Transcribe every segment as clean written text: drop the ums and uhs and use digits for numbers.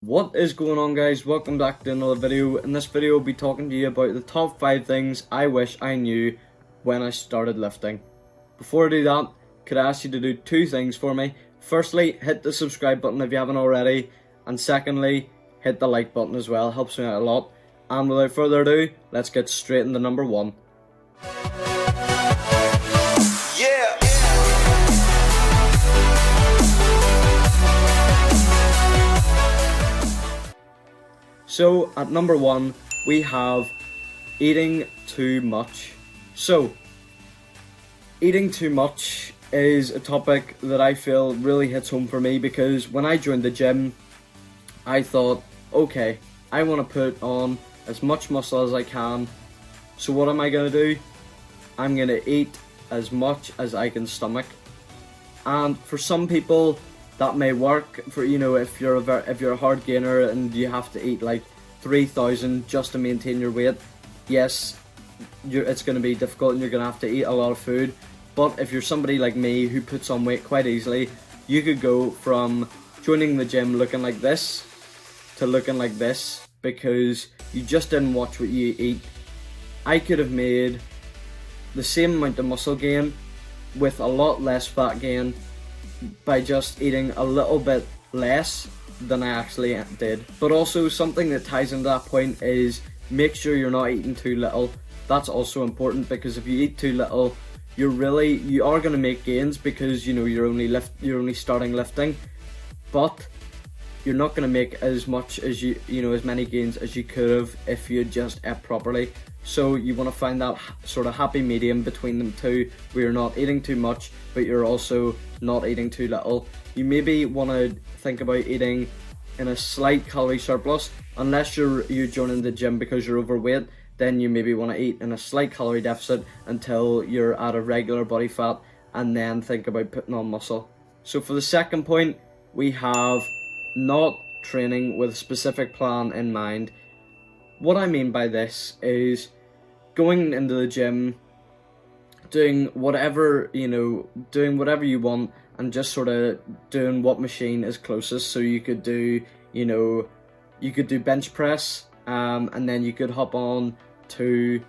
What is going on, guys? Welcome back to another video. In this video I'll be talking to you about the top 5 things I wish I knew when I started lifting. Before I do that, could I ask you to do 2 things for me? Firstly, hit the subscribe button if you haven't already, and secondly, hit the like button as well. It helps me out a lot. And without further ado, let's get straight into number 1. So at number 1 we have eating too much. So eating too much is a topic that I feel really hits home for me, because when I joined the gym I thought, okay, I want to put on as much muscle as I can, so what am I going to do? I'm going to eat as much as I can stomach. And for some people that may work. For, you know, if you're a hard gainer and you have to eat like 3,000 just to maintain your weight, yes, it's going to be difficult and you're going to have to eat a lot of food. But if you're somebody like me who puts on weight quite easily, you could go from joining the gym looking like this to looking like this, because you just didn't watch what you eat. I could have made the same amount of muscle gain with a lot less fat gain by just eating a little bit less than I actually did. But also something that ties into that point is make sure you're not eating too little. That's also important, because if you eat too little, you are going to make gains, because you know you're only starting lifting, but you're not going to make as much as as many gains as you could have if you just ate properly. So you want to find that sort of happy medium between them two, where you're not eating too much but you're also not eating too little. You maybe want to think about eating in a slight calorie surplus, unless you're joining the gym because you're overweight. Then you maybe want to eat in a slight calorie deficit until you're at a regular body fat, and then think about putting on muscle. So for the second point, we have not training with a specific plan in mind. What I mean by this is going into the gym, doing whatever you want, and just sort of doing what machine is closest. So you could do, bench press, and then you could hop on to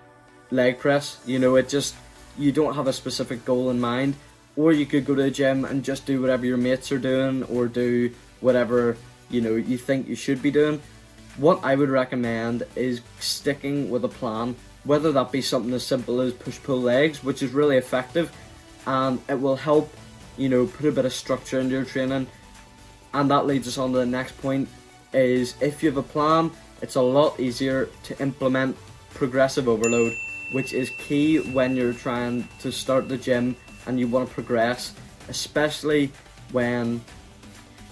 leg press. You don't have a specific goal in mind. Or you could go to the gym and just do whatever your mates are doing, or do whatever you think you should be doing. What I would recommend is sticking with a plan, whether that be something as simple as push-pull legs, which is really effective, and it will help put a bit of structure into your training. And that leads us on to the next point, is if you have a plan, it's a lot easier to implement progressive overload, which is key when you're trying to start the gym and you want to progress, especially when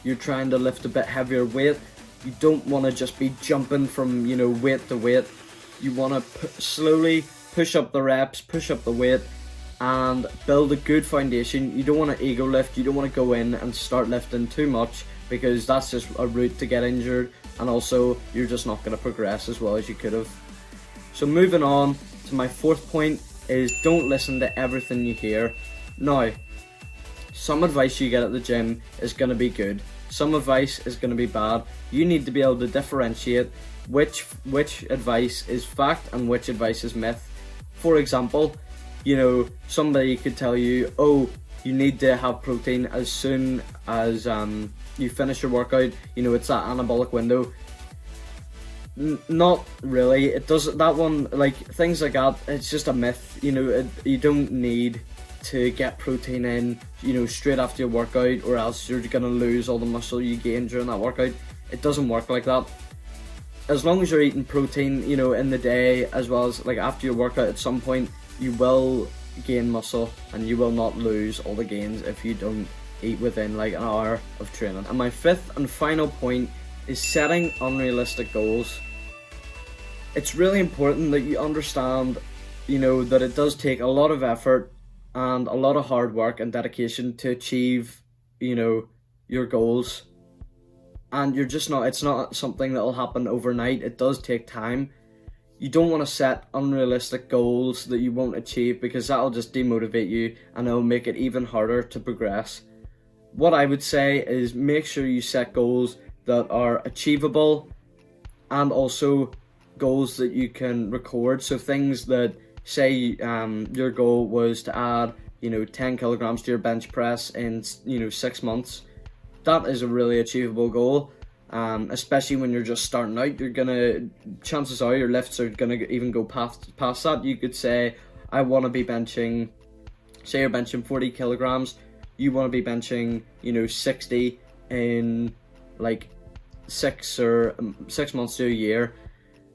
you're trying to lift a bit heavier weight. You don't want to just be jumping from weight to weight. You want to slowly push up the reps, push up the weight, and build a good foundation. You don't want to ego lift. You don't want to go in and start lifting too much, because that's just a route to get injured, and also you're just not going to progress as well as you could have. So moving on to my fourth point is don't listen to everything you hear. Now, some advice you get at the gym is going to be good. Some advice is going to be bad. You need to be able to differentiate which advice is fact and which advice is myth. For example, somebody could tell you, oh, you need to have protein as soon as you finish your workout. It's that anabolic window. Not really. It doesn't. That one, like things like that, it's just a myth. You don't need to get protein in straight after your workout, or else you're gonna lose all the muscle you gained during that workout. It doesn't work like that. As long as you're eating protein in the day, as well as like after your workout, at some point you will gain muscle, and you will not lose all the gains if you don't eat within like an hour of training. And my fifth and final point is setting unrealistic goals. It's really important that you understand that it does take a lot of effort and a lot of hard work and dedication to achieve your goals, and it's not something that will happen overnight. It does take time. You don't want to set unrealistic goals that you won't achieve, because that'll just demotivate you and it'll make it even harder to progress. What I would say is make sure you set goals that are achievable, and also goals that you can record. So things that, say your goal was to add 10 kilograms to your bench press in 6 months. That is a really achievable goal, especially when you're just starting out. Chances are your lifts are gonna even go past that. You could say, I want to be benching, say you're benching 40 kilograms, you want to be benching 60 in like 6 months to a year.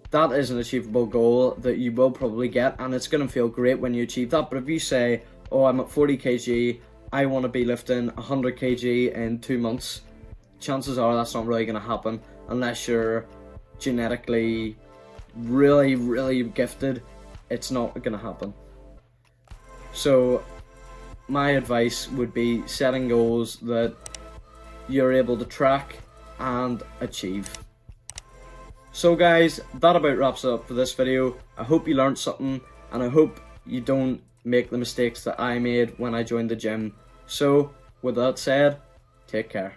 That is an achievable goal that you will probably get, and it's going to feel great when you achieve that. But if you say, oh, I'm at 40 kg, I want to be lifting 100 kg in 2 months, chances are that's not really going to happen unless you're genetically really, really gifted. It's not going to happen. So my advice would be setting goals that you're able to track and achieve. So guys, that about wraps it up for this video. I hope you learned something, and I hope you don't make the mistakes that I made when I joined the gym. So with that said, take care.